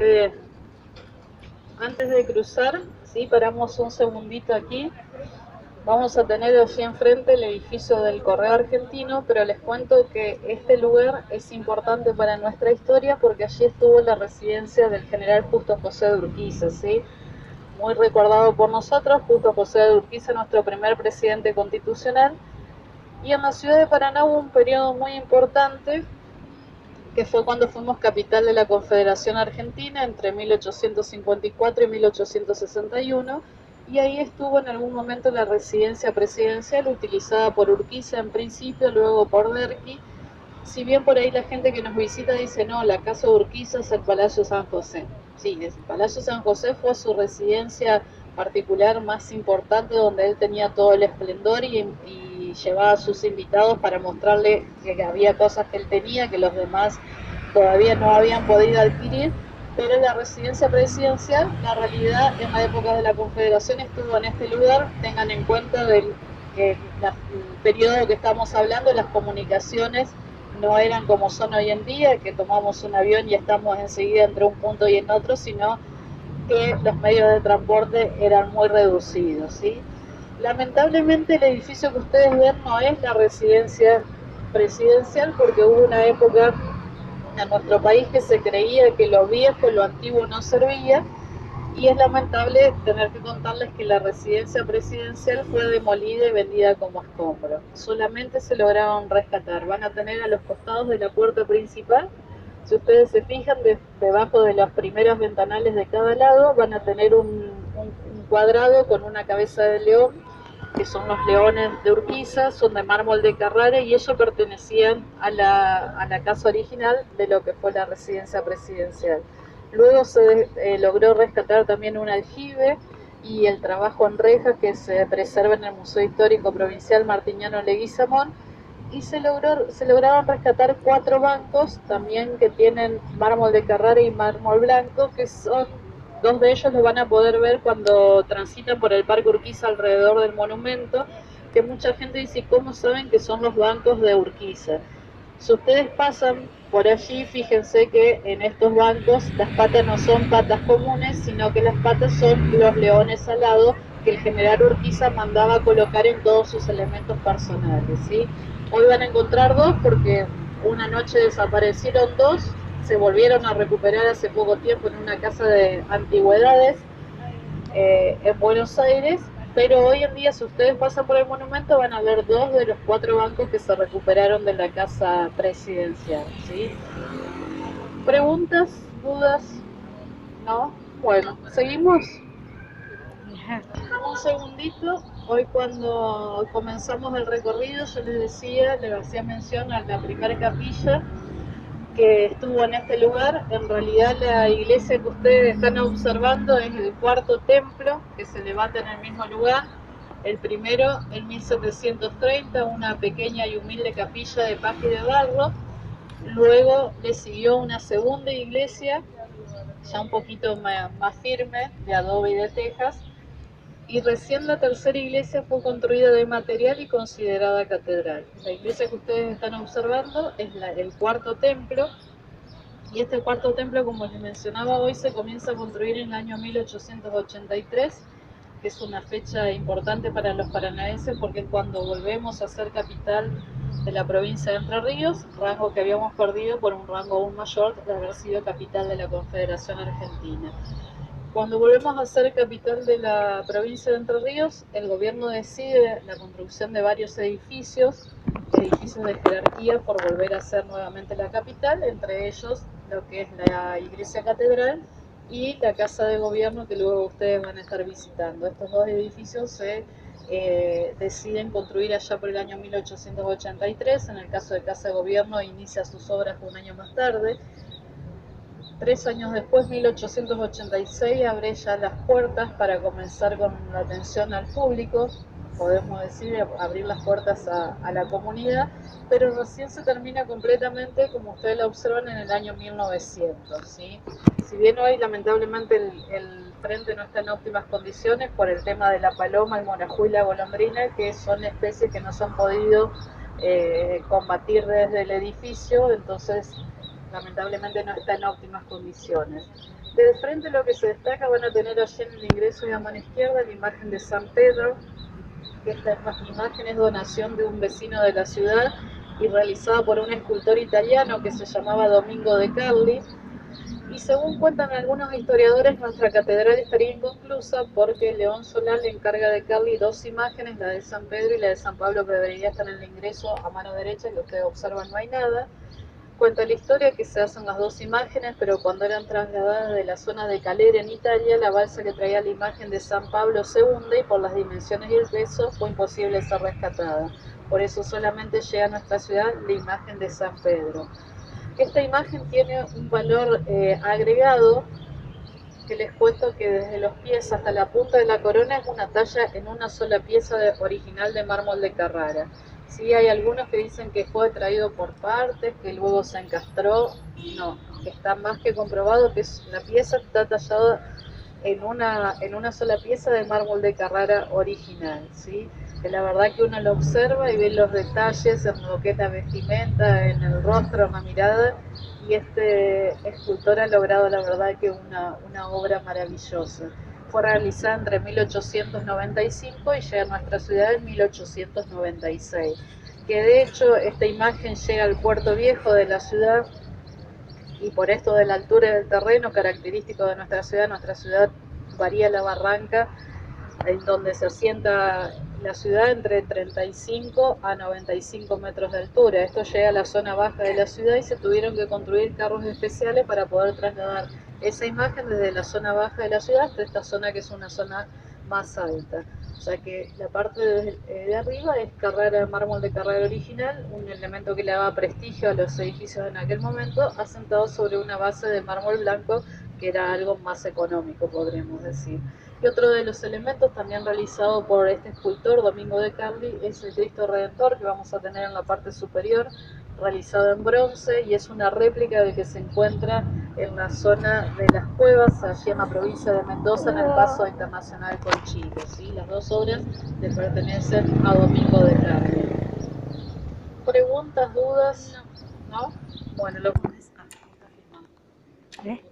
Fede, antes de cruzar, sí, paramos un segundito aquí. Vamos a tener allí enfrente el edificio del Correo Argentino, pero les cuento que este lugar es importante para nuestra historia porque allí estuvo la residencia del general Justo José de Urquiza, ¿sí? Muy recordado por nosotros, Justo José de Urquiza, nuestro primer presidente constitucional. Y en la ciudad de Paraná hubo un periodo muy importante que fue cuando fuimos capital de la Confederación Argentina entre 1854 y 1861, y ahí estuvo en algún momento la residencia presidencial utilizada por Urquiza en principio, luego por Derqui. Si bien por ahí la gente que nos visita dice, no, la casa de Urquiza es el Palacio San José. Sí, el Palacio San José fue su residencia particular más importante, donde él tenía todo el esplendor y llevaba a sus invitados para mostrarle que había cosas que él tenía que los demás todavía no habían podido adquirir. Pero la residencia presidencial, la realidad en la época de la Confederación estuvo en este lugar. Tengan en cuenta que el periodo que estamos hablando, las comunicaciones no eran como son hoy en día, que tomamos un avión y estamos enseguida entre un punto y en otro, sino que los medios de transporte eran muy reducidos, ¿sí? Lamentablemente el edificio que ustedes ven no es la residencia presidencial porque hubo una época en nuestro país que se creía que lo viejo, lo antiguo no servía, y es lamentable tener que contarles que la residencia presidencial fue demolida y vendida como escombro. Solamente se lograron rescatar. Van a tener a los costados de la puerta principal, si ustedes se fijan, debajo de los primeros ventanales de cada lado, van a tener un cuadrado con una cabeza de león, que son los leones de Urquiza, son de mármol de Carrara y ellos pertenecían a la casa original de lo que fue la residencia presidencial. Luego se logró rescatar también un aljibe y el trabajo en rejas que se preserva en el Museo Histórico Provincial Martiniano Leguizamón, y se lograron rescatar 4 bancos también que tienen mármol de Carrara y mármol blanco, que son, 2 de ellos los van a poder ver cuando transitan por el Parque Urquiza alrededor del monumento, que mucha gente dice, ¿cómo saben que son los bancos de Urquiza? Si ustedes pasan por allí, fíjense que en estos bancos las patas no son patas comunes, sino que las patas son los leones alados que el general Urquiza mandaba colocar en todos sus elementos personales, ¿sí? Hoy van a encontrar 2 porque una noche desaparecieron 2, se volvieron a recuperar hace poco tiempo en una casa de antigüedades en Buenos Aires, pero hoy en día si ustedes pasan por el monumento van a ver 2 de los 4 bancos que se recuperaron de la casa presidencial, ¿sí? ¿Preguntas? ¿Dudas? ¿No? Bueno, ¿seguimos? Un segundito. Hoy cuando comenzamos el recorrido yo les hacía mención a la primera capilla que estuvo en este lugar. En realidad la iglesia que ustedes están observando es el 4.º templo que se levanta en el mismo lugar. El primero en 1730, una pequeña y humilde capilla de paja y de barro. Luego le siguió una segunda iglesia, ya un poquito más firme, de adobe y de tejas. Y recién la tercera iglesia fue construida de material y considerada catedral. La iglesia que ustedes están observando es el 4.º templo, y este 4.º templo, como les mencionaba hoy, se comienza a construir en el año 1883, que es una fecha importante para los paranaenses porque es cuando volvemos a ser capital de la provincia de Entre Ríos, rango que habíamos perdido por un rango aún mayor de haber sido capital de la Confederación Argentina. Cuando volvemos a ser capital de la provincia de Entre Ríos, el gobierno decide la construcción de varios edificios de jerarquía por volver a ser nuevamente la capital, entre ellos lo que es la iglesia catedral y la casa de gobierno que luego ustedes van a estar visitando. Estos 2 edificios se deciden construir allá por el año 1883, en el caso de casa de gobierno inicia sus obras un año más tarde. 3 años después, 1886, abre ya las puertas para comenzar con la atención al público, podemos decir, abrir las puertas a la comunidad, pero recién se termina completamente, como ustedes lo observan, en el año 1900, ¿sí? Si bien hoy lamentablemente el frente no está en óptimas condiciones por el tema de la paloma, el morajú y la golondrina, que son especies que no se han podido combatir desde el edificio, entonces lamentablemente no está en óptimas condiciones. De frente lo que se destaca, van a tener allí en el ingreso y a mano izquierda la imagen de San Pedro, que esta imagen es donación de un vecino de la ciudad y realizada por un escultor italiano que se llamaba Domingo de Carli. Y según cuentan algunos historiadores, nuestra catedral estaría inconclusa porque León Solá le encarga de Carli dos imágenes, la de San Pedro y la de San Pablo, que debería estar en el ingreso a mano derecha, que ustedes observan no hay nada. Cuenta la historia que se hacen las dos imágenes, pero cuando eran trasladadas de la zona de Calera en Italia, la balsa que traía la imagen de San Pablo se hunde y por las dimensiones y el peso fue imposible ser rescatada. Por eso solamente llega a nuestra ciudad la imagen de San Pedro. Esta imagen tiene un valor agregado, que les cuento que desde los pies hasta la punta de la corona es una talla en una sola pieza original de mármol de Carrara. Sí, hay algunos que dicen que fue traído por partes, que luego se encastró. No, está más que comprobado que la pieza está tallada en una sola pieza de mármol de Carrara original, ¿sí? Que la verdad que uno lo observa y ve los detalles en lo que es la vestimenta, en el rostro, en la mirada, y este escultor ha logrado la verdad que una obra maravillosa. Fue realizada entre 1895 y llega a nuestra ciudad en 1896, que de hecho esta imagen llega al puerto viejo de la ciudad, y por esto de la altura del terreno característico de nuestra ciudad varía la barranca en donde se asienta la ciudad entre 35 a 95 metros de altura. Esto llega a la zona baja de la ciudad y se tuvieron que construir carros especiales para poder trasladar esa imagen desde la zona baja de la ciudad hasta esta zona que es una zona más alta. O sea que la parte de arriba es Carrara, mármol de Carrara original, un elemento que le daba prestigio a los edificios en aquel momento, asentado sobre una base de mármol blanco que era algo más económico, podríamos decir. Y otro de los elementos también realizado por este escultor, Domingo de Carli, es el Cristo Redentor que vamos a tener en la parte superior, realizado en bronce, y es una réplica de que se encuentra en la zona de las cuevas, allí en la provincia de Mendoza, en el paso internacional con Chile. ¿Sí? Las dos obras le pertenecen a Domingo de Carli. ¿Preguntas, dudas? ¿No? Bueno, lo pones. Ah, está filmando. ¿Eh?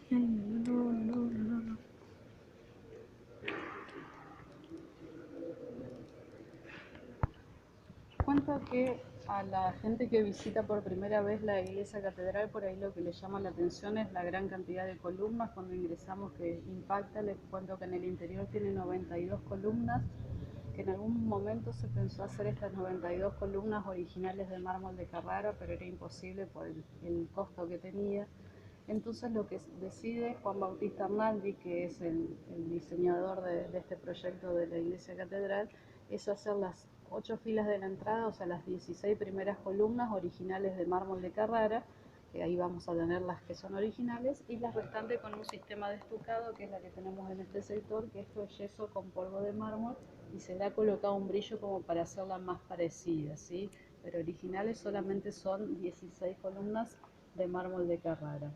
No. Cuento que a la gente que visita por primera vez la iglesia catedral, por ahí lo que le llama la atención es la gran cantidad de columnas. Cuando ingresamos, que impacta, les cuento que en el interior tiene 92 columnas, que en algún momento se pensó hacer estas 92 columnas originales de mármol de Carrara, pero era imposible por el costo que tenía. Entonces lo que decide Juan Bautista Arnaldi, que es el diseñador de este proyecto de la iglesia catedral, es hacer las 8 filas de la entrada, o sea, las 16 primeras columnas originales de mármol de Carrara, que ahí vamos a tener las que son originales, y las restantes con un sistema de estucado, que es la que tenemos en este sector, que esto es yeso con polvo de mármol, y se le ha colocado un brillo como para hacerla más parecida, ¿sí? Pero originales solamente son 16 columnas de mármol de Carrara.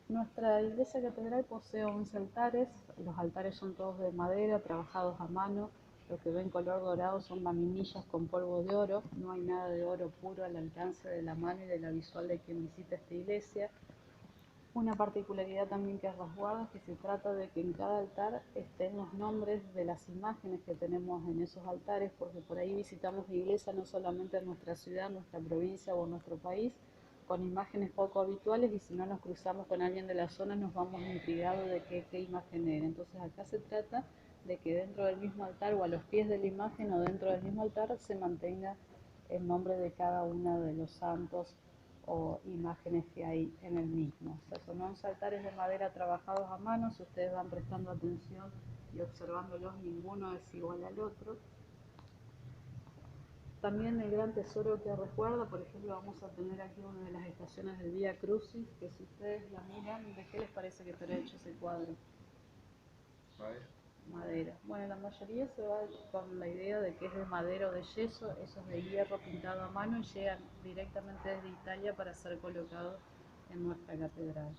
Nuestra iglesia catedral posee 11 altares. Los altares son todos de madera, trabajados a mano. Lo que ven color dorado son laminillas con polvo de oro. No hay nada de oro puro al alcance de la mano y de la visual de quien visita esta iglesia. Una particularidad también que resguarda es que se trata de que en cada altar estén los nombres de las imágenes que tenemos en esos altares, porque por ahí visitamos la iglesia no solamente en nuestra ciudad, nuestra provincia o nuestro país, con imágenes poco habituales, y si no nos cruzamos con alguien de la zona nos vamos intrigados de qué imagen era. Entonces acá se trata de que dentro del mismo altar o a los pies de la imagen o dentro del mismo altar se mantenga el nombre de cada uno de los santos o imágenes que hay en el mismo. O sea, son 11 altares de madera trabajados a mano. Si ustedes van prestando atención y observándolos, ninguno es igual al otro. También el gran tesoro que resguarda, por ejemplo, vamos a tener aquí una de las estaciones del Vía Crucis, que si ustedes la miran, ¿de qué les parece que estará hecho ese cuadro? A ver. madera. Bueno, la mayoría se va con la idea de que es de madera o de yeso, esos de hierro pintado a mano y llegan directamente desde Italia para ser colocados en nuestra catedral.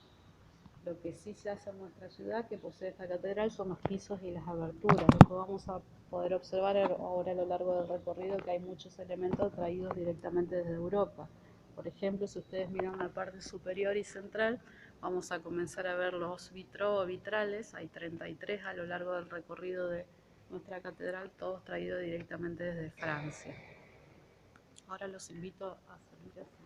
Lo que sí se hace en nuestra ciudad, que posee esta catedral, son los pisos y las aberturas. Después vamos a poder observar ahora a lo largo del recorrido que hay muchos elementos traídos directamente desde Europa. Por ejemplo, si ustedes miran la parte superior y central, vamos a comenzar a ver los vitraux o vitrales. Hay 33 a lo largo del recorrido de nuestra catedral, todos traídos directamente desde Francia. Ahora los invito a salir así.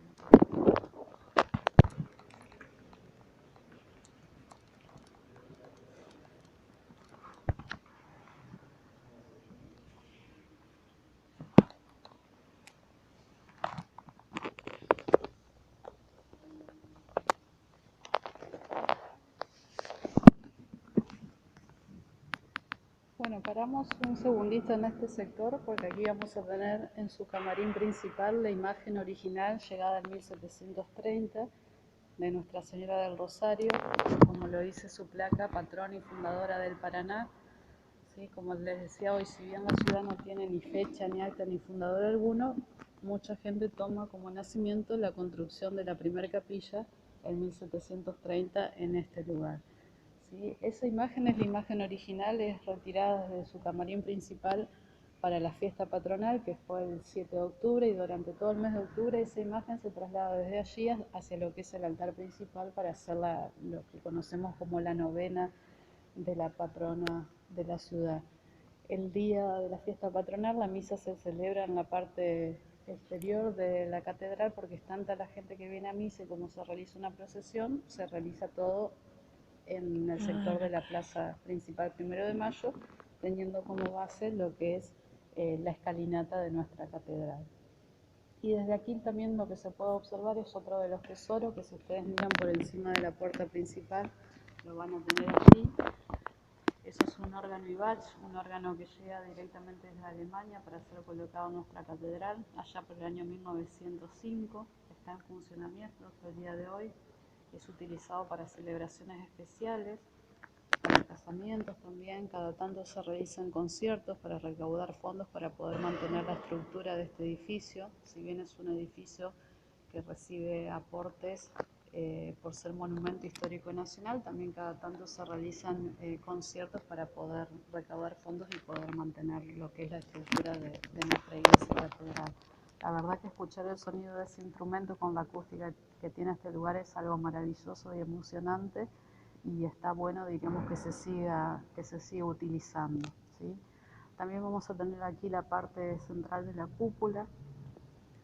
Bueno, paramos un segundito en este sector porque aquí vamos a tener en su camarín principal la imagen original llegada en 1730 de Nuestra Señora del Rosario, como lo dice su placa, patrona y fundadora del Paraná. ¿Sí? Como les decía hoy, si bien la ciudad no tiene ni fecha, ni acta, ni fundador alguno, mucha gente toma como nacimiento la construcción de la primera capilla en 1730 en este lugar. ¿Sí? Esa imagen es la imagen original, es retirada desde su camarín principal para la fiesta patronal, que fue el 7 de octubre, y durante todo el mes de octubre esa imagen se traslada desde allí hacia lo que es el altar principal para hacer lo que conocemos como la novena de la patrona de la ciudad. El día de la fiesta patronal la misa se celebra en la parte exterior de la catedral porque es tanta la gente que viene a misa y como se realiza una procesión, se realiza todo en el sector de la plaza principal 1 de Mayo, teniendo como base lo que es la escalinata de nuestra catedral. Y desde aquí también lo que se puede observar es otro de los tesoros que si ustedes miran por encima de la puerta principal lo van a tener aquí. Eso es un órgano Ibach, un órgano que llega directamente desde Alemania para ser colocado en nuestra catedral allá por el año 1905. Está en funcionamiento hasta el día de hoy. Es utilizado para celebraciones especiales, para casamientos también. Cada tanto se realizan conciertos para recaudar fondos para poder mantener la estructura de este edificio. Si bien es un edificio que recibe aportes por ser monumento histórico nacional, también cada tanto se realizan conciertos para poder recaudar fondos y poder mantener lo que es la estructura de nuestra iglesia catedral. La verdad que escuchar el sonido de ese instrumento con la acústica que tiene este lugar es algo maravilloso y emocionante, y está bueno, digamos, que se siga utilizando, ¿sí? También vamos a tener aquí la parte central de la cúpula,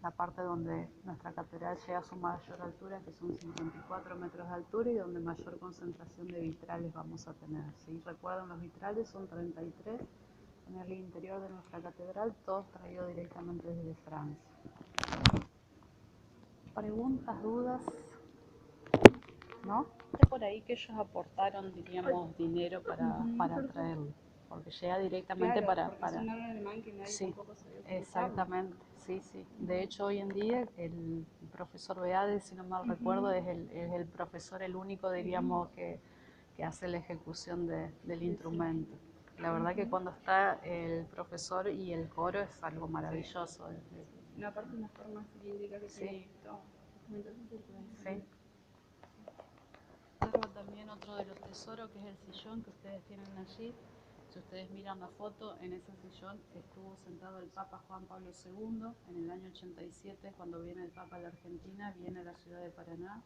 la parte donde nuestra catedral llega a su mayor altura, que son 54 metros de altura, y donde mayor concentración de vitrales vamos a tener, ¿sí? Recuerden, los vitrales son 33 en el interior de nuestra catedral, todos traídos directamente desde Francia. ¿Preguntas, dudas? ¿No? Es por ahí que ellos aportaron, diríamos, dinero para traerlo, porque llega directamente claro, para... es un órgano alemán que nadie sí, tampoco sabía utilizarlo. exactamente, sí, sí. De hecho, hoy en día el profesor Beade, si no mal recuerdo, es el profesor, el único, diríamos, que hace la ejecución del instrumento. La verdad que cuando está el profesor y el coro es algo maravilloso. No, aparte una forma cilíndrica que sí. tiene todo. Sí. También otro de los tesoros, que es el sillón que ustedes tienen allí. Si ustedes miran la foto, en ese sillón estuvo sentado el Papa Juan Pablo II en el año 87, cuando viene el Papa a la Argentina, viene a la ciudad de Paraná.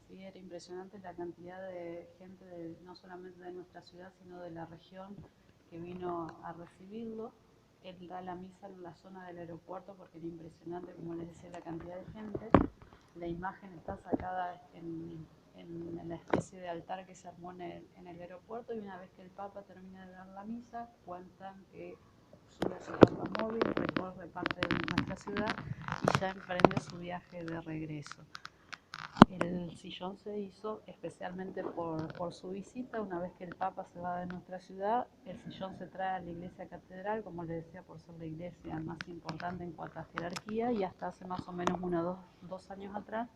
Sí, era impresionante la cantidad de gente, no solamente de nuestra ciudad, sino de la región, que vino a recibirlo. Él da la misa en la zona del aeropuerto porque era impresionante, como les decía, la cantidad de gente. La imagen está sacada en la especie de altar que se armó en el aeropuerto, y una vez que el Papa termina de dar la misa, cuentan que sube a su automóvil, recorre parte de nuestra ciudad y ya emprende su viaje de regreso. El sillón se hizo especialmente por su visita. Una vez que el Papa se va de nuestra ciudad, el sillón se trae a la iglesia catedral, como les decía, por ser la iglesia más importante en cuanto a jerarquía, y hasta hace más o menos dos años atrás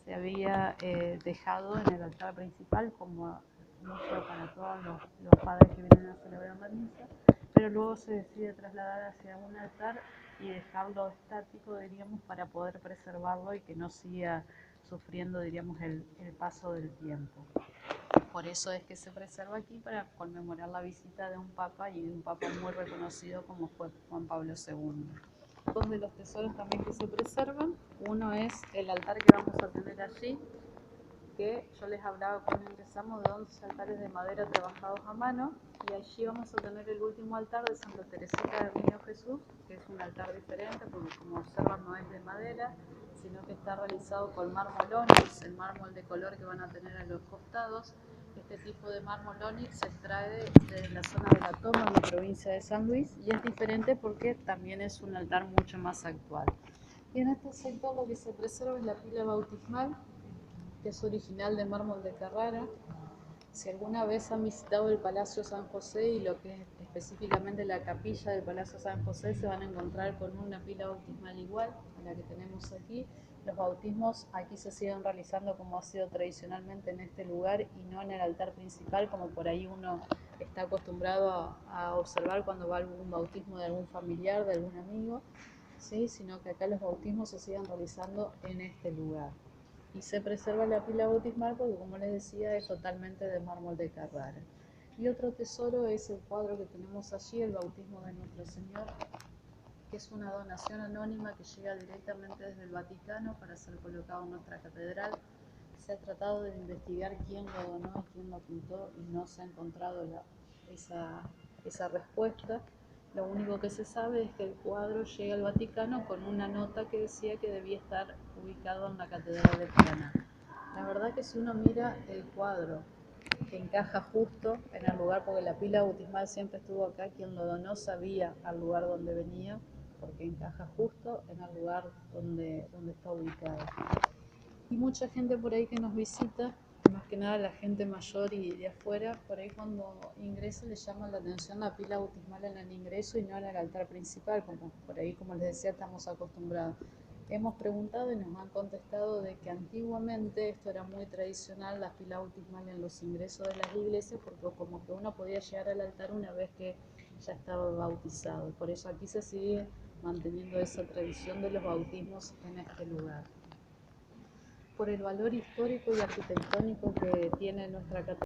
se había dejado en el altar principal como mucho para todos los padres que vienen a celebrar la misa, pero luego se decide trasladar hacia un altar y dejarlo estático, diríamos, para poder preservarlo y que no siga sufriendo, diríamos, el paso del tiempo. Por eso es que se preserva aquí para conmemorar la visita de un papa y de un papa muy reconocido como fue Juan Pablo II. Dos de los tesoros también que se preservan, uno es el altar que vamos a tener allí, que yo les hablaba cuando ingresamos de 11 altares de madera trabajados a mano, y allí vamos a tener el último altar de Santa Teresita del Niño Jesús, que es un altar diferente porque, como observan, no es de madera, sino que está realizado con mármol ónix, el mármol de color que van a tener a los costados. Este tipo de mármol ónix se extrae de la zona de La Toma, en la provincia de San Luis, y es diferente porque también es un altar mucho más actual. Y en este sector lo que se preserva es la pila bautismal, que es original de mármol de Carrara. Si alguna vez han visitado el Palacio San José y lo que es específicamente la capilla del Palacio San José, se van a encontrar con una pila bautismal igual a la que tenemos aquí. Los bautismos aquí se siguen realizando como ha sido tradicionalmente en este lugar y no en el altar principal, como por ahí uno está acostumbrado a observar cuando va a algún bautismo de algún familiar, de algún amigo, ¿sí? Sino que acá los bautismos se siguen realizando en este lugar. Y se preserva la pila bautismal porque, como les decía, es totalmente de mármol de Carrara. Y otro tesoro es el cuadro que tenemos allí, el bautismo de Nuestro Señor, que es una donación anónima que llega directamente desde el Vaticano para ser colocado en nuestra catedral. Se ha tratado de investigar quién lo donó y quién lo pintó y no se ha encontrado esa respuesta. Lo único que se sabe es que el cuadro llega al Vaticano con una nota que decía que debía estar ubicado en la Catedral de Paraná. La verdad que si uno mira el cuadro, que encaja justo en el lugar, porque la pila bautismal siempre estuvo acá, quien lo donó sabía al lugar donde venía, porque encaja justo en el lugar donde está ubicado. Y mucha gente por ahí que nos visita, más que nada la gente mayor y de afuera, por ahí cuando ingresa le llama la atención la pila bautismal en el ingreso y no en el altar principal, como por ahí, como les decía, estamos acostumbrados. Hemos preguntado y nos han contestado de que antiguamente esto era muy tradicional, la pila bautismal en los ingresos de las iglesias, porque como que uno podía llegar al altar una vez que ya estaba bautizado. Por eso aquí se sigue manteniendo esa tradición de los bautismos en este lugar. Por el valor histórico y arquitectónico que tiene nuestra catedral,